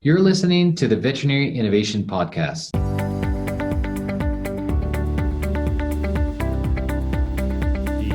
You're listening to the Veterinary Innovation Podcast.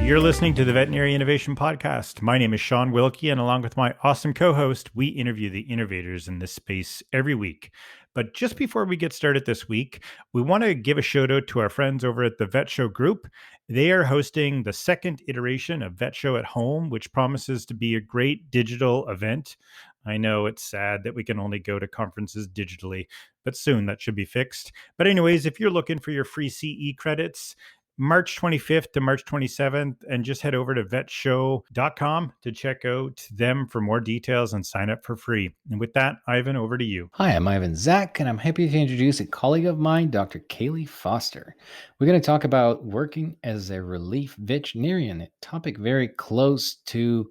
You're listening to the Veterinary Innovation Podcast. My name is Shawn Wilkie, and along with my awesome co-host, we interview the innovators in this space every week. But just before we get started this week, we want to give a shout out to our friends over at the Vet Show Group. They are hosting the second iteration of Vet Show at Home, which promises to be a great digital event. I know it's sad that we can only go to conferences digitally, but soon that should be fixed. But anyways, if you're looking for your free CE credits, March 25th to March 27th, and just head over to vetshow.com to check out them for more details and sign up for free. And with that, Ivan, over to you. Hi, I'm Ivan Zach, and I'm happy to introduce a colleague of mine, Dr. Kayleigh Foster. We're going to talk about working as a relief veterinarian, a topic very close to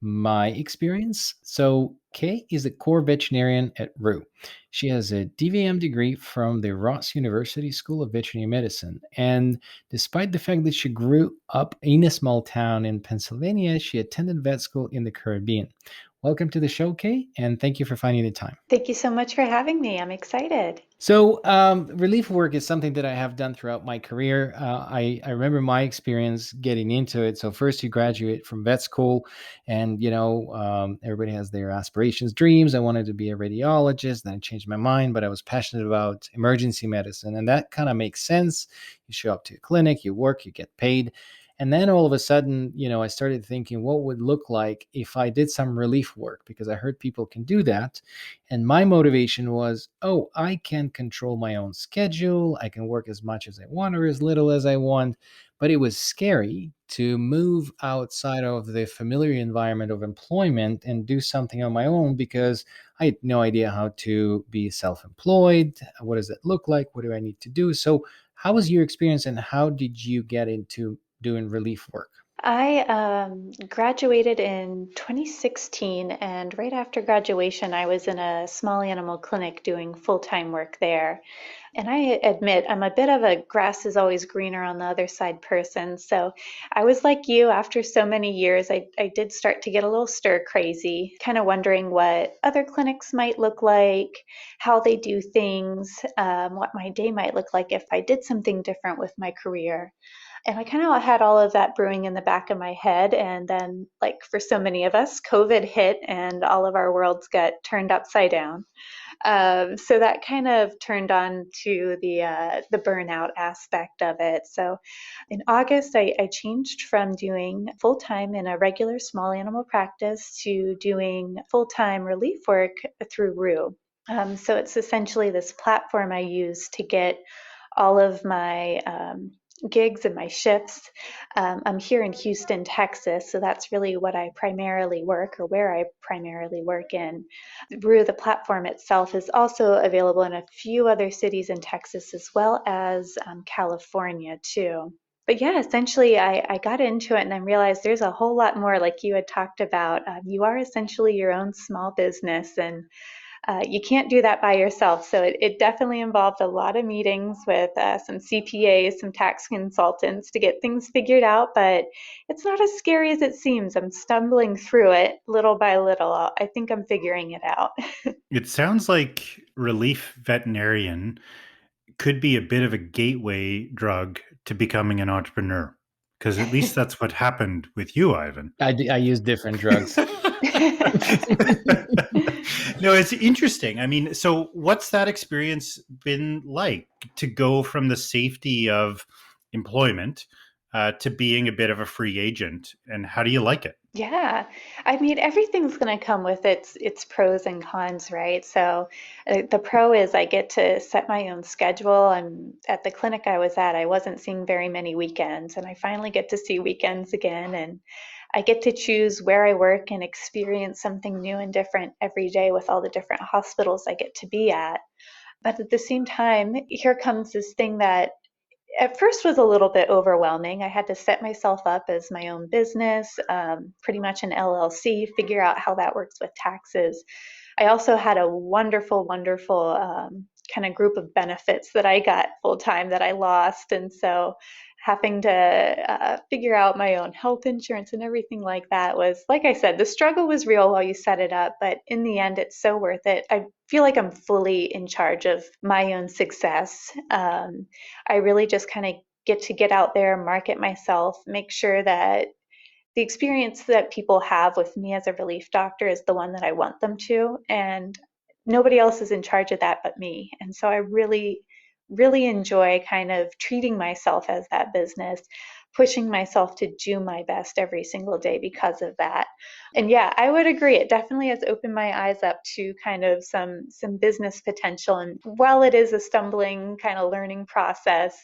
my experience. So, Kay is a core veterinarian at Roo. She has a DVM degree from the Ross University School of Veterinary Medicine. And despite the fact that she grew up in a small town in Pennsylvania, she attended vet school in the Caribbean. Welcome to the show, Kay, and thank you for finding the time. Thank you so much for having me. I'm excited. So, relief work is something that I have done throughout my career. I remember my experience getting into it. So, first you graduate from vet school, and everybody has their aspirations, dreams. I wanted to be a radiologist. Then I changed my mind, but I was passionate about emergency medicine, and that kind of makes sense. You show up to a clinic, you work, you get paid. And then all of a sudden, I started thinking what would look like if I did some relief work, because I heard people can do that. And my motivation was, I can control my own schedule. I can work as much as I want or as little as I want. But it was scary to move outside of the familiar environment of employment and do something on my own, because I had no idea how to be self-employed. What does that look like? What do I need to do? So how was your experience, and how did you get into doing relief work? I graduated in 2016, and right after graduation, I was in a small animal clinic doing full-time work there. And I admit I'm a bit of a grass is always greener on the other side person. So I was like you, after so many years, I did start to get a little stir crazy, kind of wondering what other clinics might look like, how they do things, what my day might look like if I did something different with my career. And I kind of had all of that brewing in the back of my head. And then, like for so many of us, COVID hit and all of our worlds got turned upside down. So that kind of turned on to the burnout aspect of it. So in August, I changed from doing full time in a regular small animal practice to doing full time relief work through Roo. So it's essentially this platform I use to get all of my gigs and my shifts. I'm here in Houston, Texas, so that's really what I primarily work, or where I primarily work in. Roo, the platform itself, is also available in a few other cities in Texas, as well as California too. But yeah, essentially, I got into it and I realized there's a whole lot more, like you had talked about. You are essentially your own small business, and you can't do that by yourself. So it definitely involved a lot of meetings with some CPAs, some tax consultants to get things figured out, but it's not as scary as it seems. I'm stumbling through it little by little. I think I'm figuring it out. It sounds like relief veterinarian could be a bit of a gateway drug to becoming an entrepreneur, because at least that's what happened with you, Ivan. I use different drugs. No, it's interesting. I mean, so what's that experience been like, to go from the safety of employment to being a bit of a free agent? And how do you like it? Yeah, I mean, everything's going to come with its pros and cons, right? So the pro is I get to set my own schedule. I'm at the clinic I was at, I wasn't seeing very many weekends, and I finally get to see weekends again. And I get to choose where I work and experience something new and different every day with all the different hospitals I get to be at. But at the same time, here comes this thing that at first was a little bit overwhelming. I had to set myself up as my own business, pretty much an LLC, figure out how that works with taxes. I also had a wonderful kind of group of benefits that I got full time that I lost. And so having to figure out my own health insurance and everything like that was, like I said, the struggle was real while you set it up, but in the end, it's so worth it. I feel like I'm fully in charge of my own success. I really just kind of get out there, market myself, make sure that the experience that people have with me as a relief doctor is the one that I want them to. And nobody else is in charge of that but me. And so I really, really enjoy kind of treating myself as that business, pushing myself to do my best every single day because of that. And yeah, I would agree. It definitely has opened my eyes up to kind of some business potential. And while it is a stumbling kind of learning process,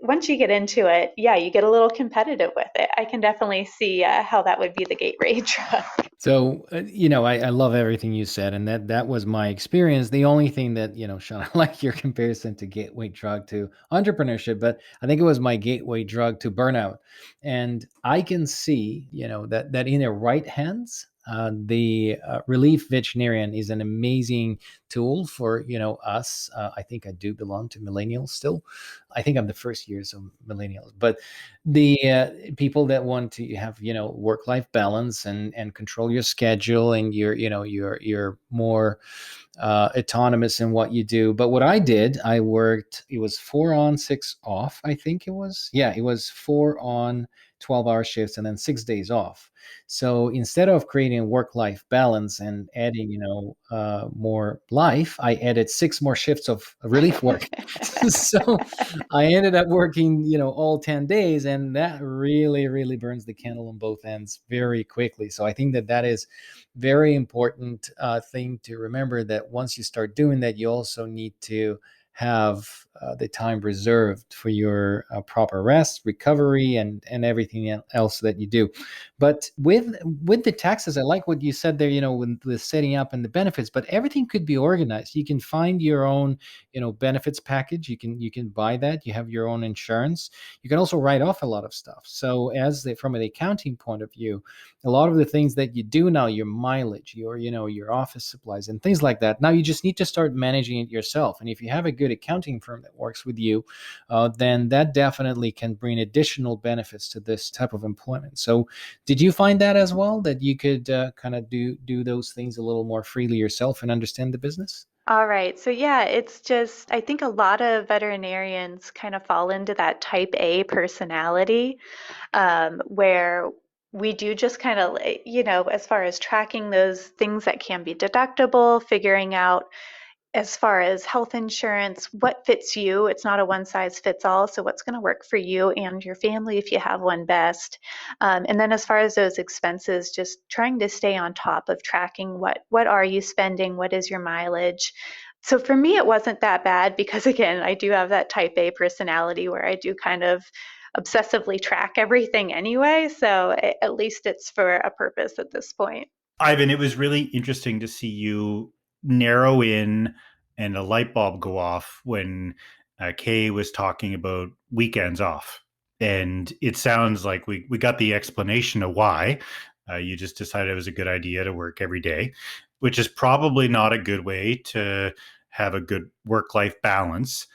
once you get into it, yeah, you get a little competitive with it. I can definitely see how that would be the gateway drug. So, I love everything you said, and that was my experience. The only thing that, Shawn, I like your comparison to gateway drug to entrepreneurship, but I think it was my gateway drug to burnout. And I can see, that in the right hands, the Relief Veterinarian is an amazing tool for, us. I think I do belong to millennials still. I think I'm the first years of millennials, but the people that want to have work-life balance and control your schedule, and you're more autonomous in what you do. But what I did, I worked, it was 4 on 6 off, I think it was 4 on 12-hour shifts and then 6 days off. So instead of creating a work-life balance and adding more life, I added 6 more shifts of relief work. So I ended up working, all 10 days, and that really, really burns the candle on both ends very quickly. So I think that is very important thing to remember, that once you start doing that, you also need to have the time reserved for your proper rest, recovery, and everything else that you do. But with the taxes, I like what you said there, with the setting up and the benefits, but everything could be organized. You can find your own, benefits package. You can buy that. You have your own insurance. You can also write off a lot of stuff. So from an accounting point of view, a lot of the things that you do now, your mileage, your office supplies and things like that, now you just need to start managing it yourself. And if you have a good accounting firm that works with you, then that definitely can bring additional benefits to this type of employment. So did you find that as well, that you could kind of do those things a little more freely yourself and understand the business? All right. So yeah, it's just, I think a lot of veterinarians kind of fall into that type A personality, where we do just kind of, as far as tracking those things that can be deductible, figuring out as far as health insurance, what fits you. It's not a one size fits all. So what's going to work for you and your family if you have one best. And then as far as those expenses, just trying to stay on top of tracking what are you spending, what is your mileage. So for me, it wasn't that bad because, again, I do have that type A personality where I do kind of obsessively track everything anyway. So at least it's for a purpose at this point. Ivan, it was really interesting to see you narrow in and a light bulb go off when Kay was talking about weekends off. And it sounds like we got the explanation of why. You just decided it was a good idea to work every day, which is probably not a good way to have a good work-life balance.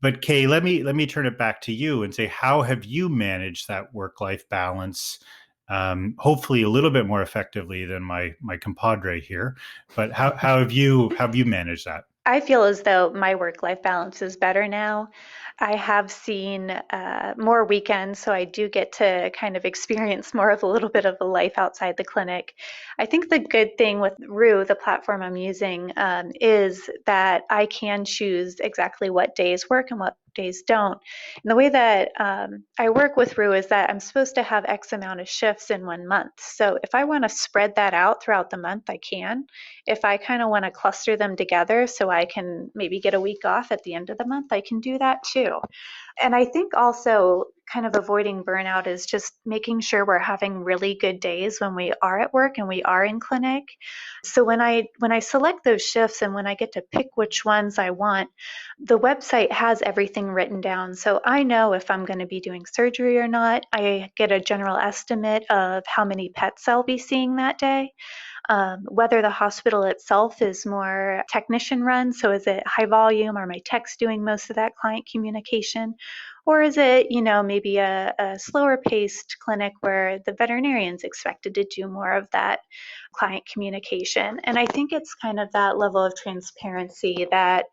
But Kay, let me turn it back to you and say, how have you managed that work-life balance? Hopefully a little bit more effectively than my compadre here, but how have you managed that? I feel as though my work-life balance is better now. I have seen more weekends, so I do get to kind of experience more of a little bit of a life outside the clinic. I think the good thing with Roo, the platform I'm using, is that I can choose exactly what days work and what days don't. And the way that I work with Roo is that I'm supposed to have X amount of shifts in 1 month. So if I want to spread that out throughout the month, I can. If I kind of want to cluster them together so I can maybe get a week off at the end of the month, I can do that too. And I think also kind of avoiding burnout is just making sure we're having really good days when we are at work and we are in clinic. So when I select those shifts and when I get to pick which ones I want, the website has everything written down. So I know if I'm going to be doing surgery or not. I get a general estimate of how many pets I'll be seeing that day. whether the hospital itself is more technician run. So is it high volume? Are my techs doing most of that client communication? Or is it, maybe a slower paced clinic where the veterinarian's expected to do more of that client communication? And I think it's kind of that level of transparency that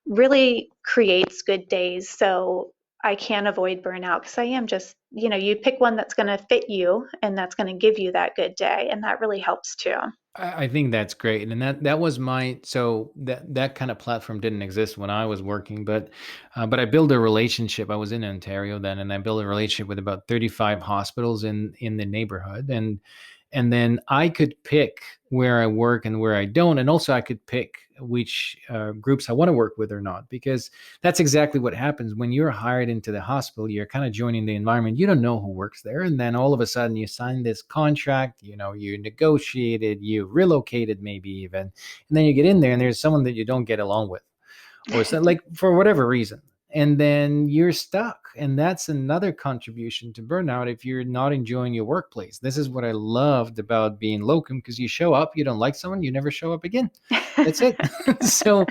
really creates good days. So I can avoid burnout because I am just, you pick one that's going to fit you and that's going to give you that good day. And that really helps too. I think that's great, and that was so that kind of platform didn't exist when I was working, but I built a relationship. I was in Ontario then, and I built a relationship with about 35 hospitals in the neighborhood, and then I could pick where I work and where I don't, and also I could pick which groups I want to work with or not, because that's exactly what happens when you're hired into the hospital. You're kind of joining the environment. You don't know who works there, and then all of a sudden you sign this contract. You negotiated, you relocated, maybe even, and then you get in there and there's someone that you don't get along with, or so, like for whatever reason. And then you're stuck. And that's another contribution to burnout if you're not enjoying your workplace. This is what I loved about being locum, because you show up, you don't like someone, you never show up again. That's it. So,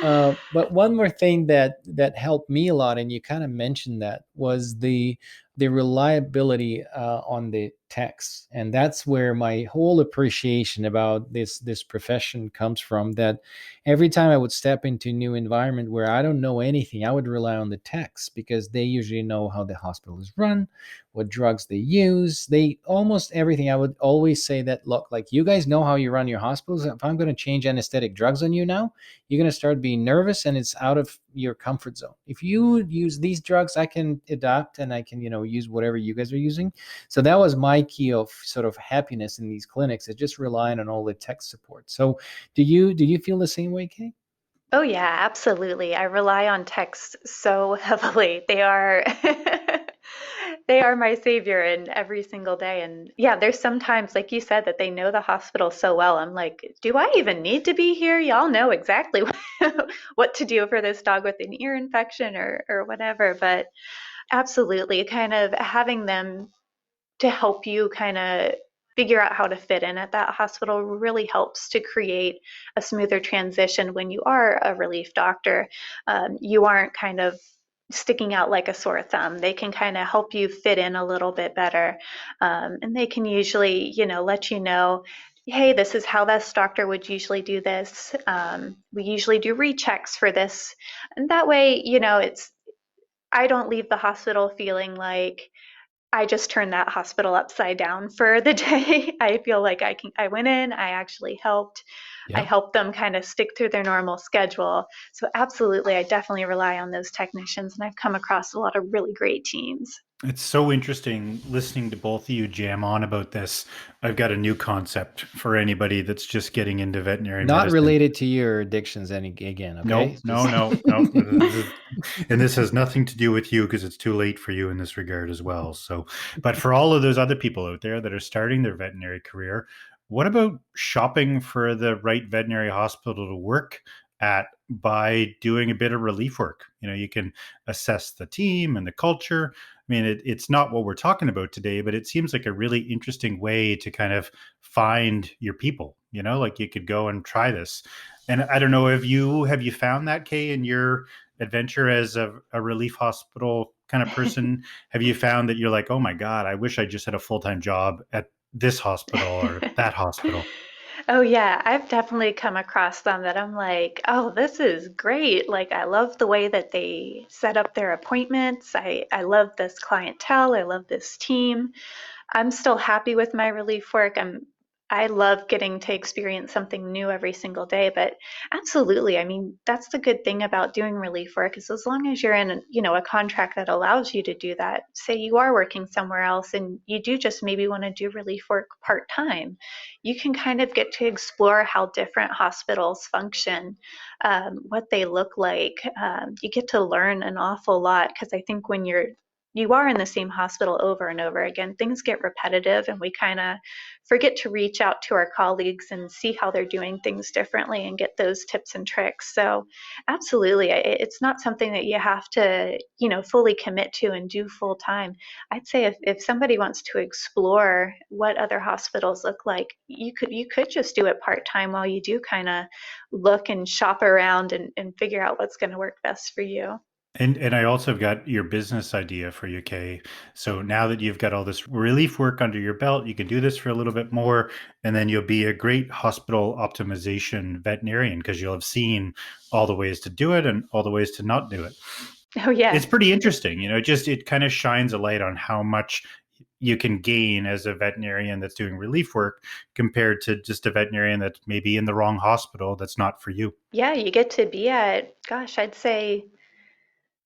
but one more thing that helped me a lot, and you kind of mentioned that, was the reliability on the techs. And that's where my whole appreciation about this profession comes from, that every time I would step into a new environment where I don't know anything, I would rely on the techs, because they usually know how the hospital is run, what drugs they use, almost everything. I would always say that, look, like, you guys know how you run your hospitals. If I'm going to change anesthetic drugs on you now, you're going to start being nervous, and it's out of your comfort zone. If you use these drugs, I can adapt, and I can, use whatever you guys are using. So that was my key of sort of happiness in these clinics, is just relying on all the tech support. So do you feel the same way, Kay? Oh yeah, absolutely. I rely on texts so heavily. They are they are my savior in every single day. And yeah, there's sometimes, like you said, that they know the hospital so well. I'm like, do I even need to be here? Y'all know exactly what to do for this dog with an ear infection or whatever. But absolutely, kind of having them to help you kind of figure out how to fit in at that hospital really helps to create a smoother transition when you are a relief doctor. You aren't kind of sticking out like a sore thumb. They can kind of help you fit in a little bit better. And they can usually, let you know, hey, this is how this doctor would usually do this. We usually do rechecks for this. And that way, I don't leave the hospital feeling like I just turned that hospital upside down for the day. I feel like I went in, I actually helped. I Yep. helped them kind of stick through their normal schedule. So absolutely, I definitely rely on those technicians, and I've come across a lot of really great teams. It's so interesting listening to both of you jam on about this. I've got a new concept for anybody that's just getting into veterinary Not medicine. related to your addictions again, okay? No. And this has nothing to do with you, because it's too late for you in this regard as well. So, but for all of those other people out there that are starting their veterinary career, what about shopping for the right veterinary hospital to work at by doing a bit of relief work? You can assess the team and the culture. I mean, it's not what we're talking about today, but it seems like a really interesting way to kind of find your people. Like, you could go and try this. And I don't know, have you found that, Kay, in your adventure as a relief hospital kind of person? Have you found that you're like, oh my God, I wish I just had a full-time job at this hospital or that hospital? Oh yeah, I've definitely come across them that I'm like, oh, this is great. Like, I love the way that they set up their appointments. I love this clientele. I love this team. I'm still happy with my relief work. I love getting to experience something new every single day, but absolutely. I mean, that's the good thing about doing relief work, is as long as you're in, a contract that allows you to do that. Say you are working somewhere else and you do just maybe want to do relief work part-time, you can kind of get to explore how different hospitals function, what they look like. You get to learn an awful lot, because I think when you're you are in the same hospital over and over again, things get repetitive and we kind of forget to reach out to our colleagues and see how they're doing things differently and get those tips and tricks. So absolutely, it's not something that you have to, fully commit to and do full time. I'd say if somebody wants to explore what other hospitals look like, you could just do it part time while you do kind of look and shop around and figure out what's going to work best for you. And I also have got your business idea for you, Kay. So now that you've got all this relief work under your belt, you can do this for a little bit more, and then you'll be a great hospital optimization veterinarian because you'll have seen all the ways to do it and all the ways to not do it. Oh yeah. It's pretty interesting, it kind of shines a light on how much you can gain as a veterinarian that's doing relief work compared to just a veterinarian that's maybe in the wrong hospital that's not for you. Yeah, you get to be at, gosh, I'd say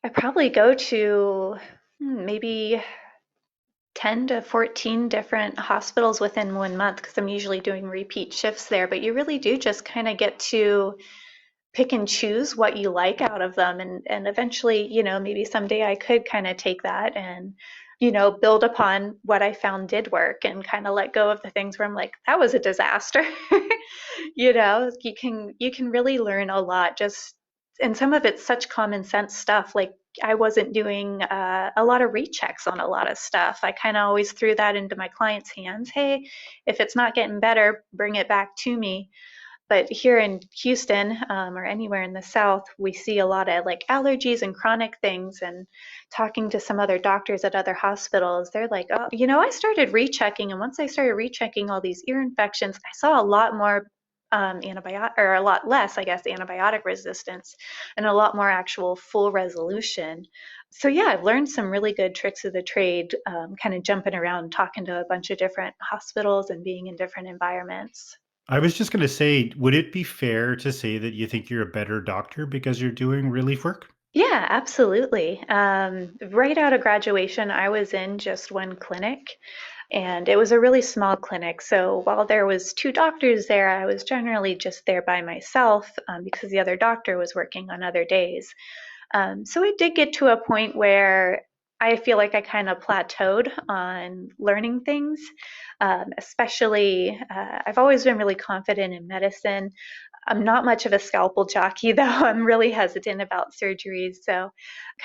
I probably go to maybe 10 to 14 different hospitals within 1 month because I'm usually doing repeat shifts there. But you really do just kind of get to pick and choose what you like out of them. And eventually, maybe someday I could kind of take that and, build upon what I found did work and kind of let go of the things where I'm like, that was a disaster. You can really learn a lot just, and some of it's such common sense stuff. Like I wasn't doing a lot of rechecks on a lot of stuff. I kind of always threw that into my clients' hands. Hey, if it's not getting better, bring it back to me. But here in Houston, or anywhere in the South, we see a lot of like allergies and chronic things. And talking to some other doctors at other hospitals, they're like, oh, I started rechecking. And once I started rechecking all these ear infections, I saw a lot more antibiotic, or a lot less, I guess, antibiotic resistance and a lot more actual full resolution. So yeah, I've learned some really good tricks of the trade, kind of jumping around, talking to a bunch of different hospitals and being in different environments. I was just going to say, would it be fair to say that you think you're a better doctor because you're doing relief work? Yeah, absolutely. Right out of graduation, I was in just one clinic, and it was a really small clinic. So while there was two doctors there, I was generally just there by myself, because the other doctor was working on other days. So it did get to a point where I feel like I kind of plateaued on learning things. Especially, I've always been really confident in medicine. I'm not much of a scalpel jockey, though. I'm really hesitant about surgeries. So,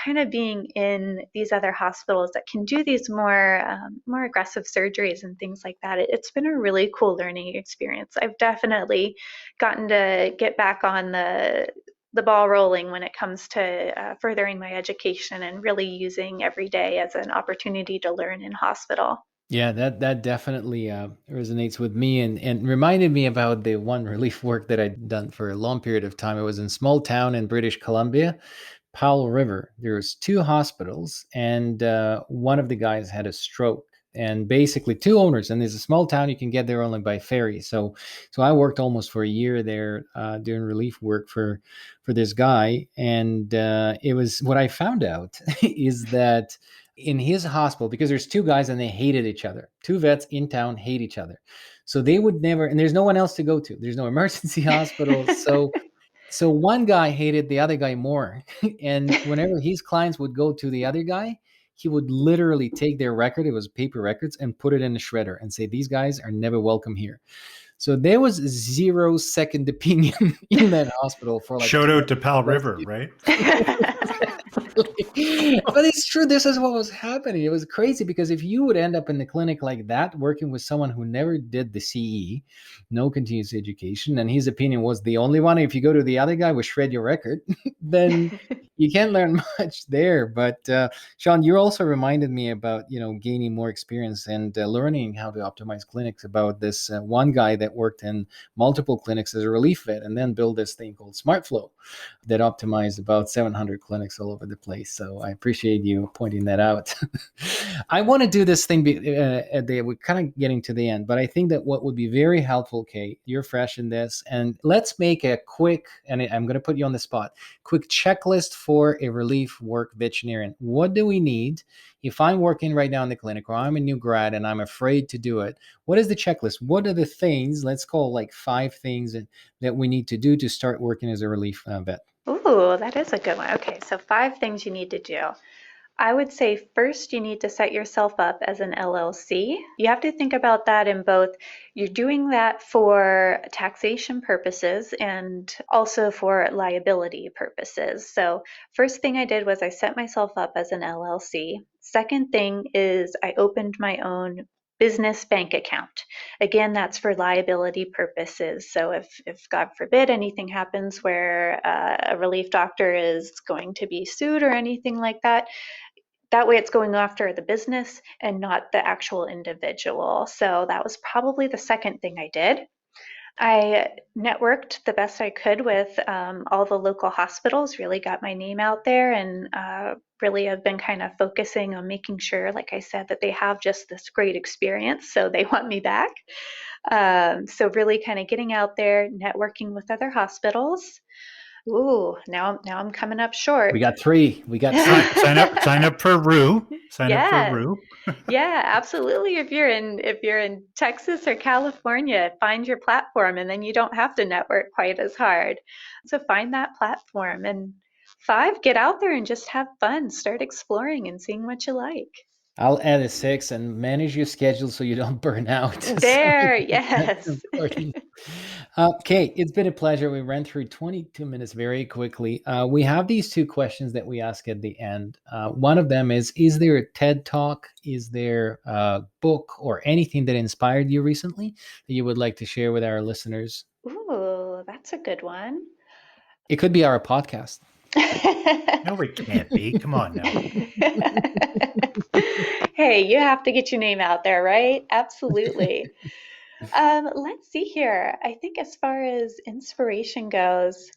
kind of being in these other hospitals that can do these more aggressive surgeries and things like that, it's been a really cool learning experience. I've definitely gotten to get back on the ball rolling when it comes to furthering my education and really using every day as an opportunity to learn in hospital. Yeah, that definitely resonates with me and reminded me about the one relief work that I'd done for a long period of time. It was in small town in British Columbia, Powell River. There was two hospitals, and one of the guys had a stroke. And basically, two owners, and there's a small town. You can get there only by ferry. So I worked almost for a year there doing relief work for this guy. And it was what I found out is that in his hospital, because there's two guys and they hated each other. Two vets in town hate each other. So they would never, and there's no one else to go to. There's no emergency hospital. So one guy hated the other guy more. And whenever his clients would go to the other guy, he would literally take their record, it was paper records, and put it in the shredder and say, these guys are never welcome here. So there was 0 second opinion in that hospital for like Shout out to Powell River, right? But it's true. This is what was happening. It was crazy because if you would end up in the clinic like that, working with someone who never did the CE, no continuous education, and his opinion was the only one, if you go to the other guy, will shred your record, then you can't learn much there. But Shawn, you also reminded me about, gaining more experience and learning how to optimize clinics about this one guy that worked in multiple clinics as a relief vet and then built this thing called SmartFlow that optimized about 700 clinics all over the place. So I appreciate you pointing that out. I want to do this thing. We're kind of getting to the end, but I think that what would be very helpful, Kate, you're fresh in this, and let's make a quick, and I'm going to put you on the spot, quick checklist for a relief work veterinarian. What do we need? If I'm working right now in the clinic or I'm a new grad and I'm afraid to do it, what is the checklist? What are the things, let's call like 5 things that we need to do to start working as a relief vet? Ooh, that is a good one. Okay, so 5 things you need to do. I would say first you need to set yourself up as an LLC. You have to think about that in both, you're doing that for taxation purposes and also for liability purposes. So first thing I did was I set myself up as an LLC. Second thing is I opened my own business bank account. Again, that's for liability purposes. So if God forbid anything happens where a relief doctor is going to be sued or anything like that, that way it's going after the business and not the actual individual. So that was probably the second thing I did. I networked the best I could with all the local hospitals, really got my name out there, and really have been kind of focusing on making sure, like I said, that they have just this great experience. So they want me back. So really kind of getting out there, networking with other hospitals. Ooh, now I'm coming up short. We got three. Sign up for Roo. Sign up for Yeah. Roo. Yeah, absolutely. If you're in Texas or California, find your platform and then you don't have to network quite as hard. So find that platform. And 5, get out there and just have fun. Start exploring and seeing what you like. I'll add a 6 and manage your schedule so you don't burn out. There, So yes. that's important. Okay, it's been a pleasure. We ran through 22 minutes very quickly. We have these 2 questions that we ask at the end. One of them is there a TED Talk? Is there a book or anything that inspired you recently that you would like to share with our listeners? Ooh, that's a good one. It could be our podcast. No, it can't be. Come on now. Hey, you have to get your name out there, right? Absolutely. Let's see here. I think as far as inspiration goes,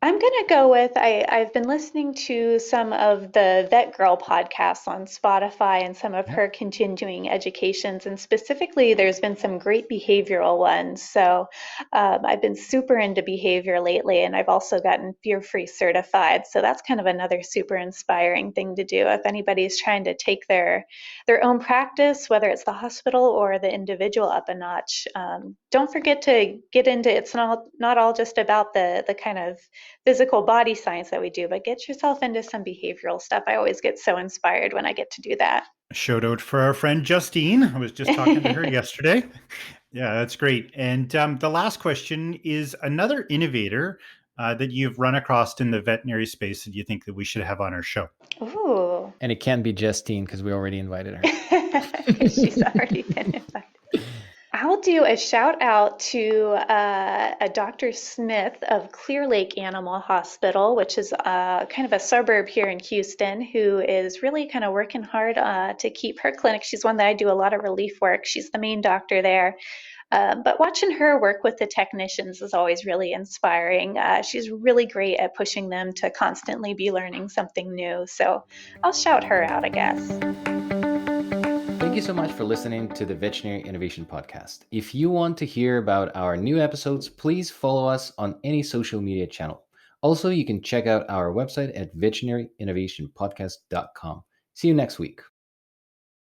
I'm going to go with I've been listening to some of the VETGirl podcasts on Spotify and some of her continuing educations. And specifically, there's been some great behavioral ones. So I've been super into behavior lately, and I've also gotten fear-free certified. So that's kind of another super inspiring thing to do. If anybody's trying to take their own practice, whether it's the hospital or the individual up a notch, don't forget to get into it's not all just about the kind of physical body science that we do, but get yourself into some behavioral stuff. I always get so inspired when I get to do that. Shout out for our friend Justine. I was just talking to her yesterday. Yeah, that's great. And the last question is another innovator that you've run across in the veterinary space that you think that we should have on our show. Ooh. And it can't be Justine because we already invited her. She's already been invited. I'll do a shout out to a Dr. Smith of Clear Lake Animal Hospital, which is kind of a suburb here in Houston, who is really kind of working hard to keep her clinic. She's one that I do a lot of relief work. She's the main doctor there. But watching her work with the technicians is always really inspiring. She's really great at pushing them to constantly be learning something new. So I'll shout her out, I guess. Thank you so much for listening to the Veterinary Innovation Podcast. If you want to hear about our new episodes, please follow us on any social media channel. Also, you can check out our website at veterinarynnovationpodcast.com. See you next week.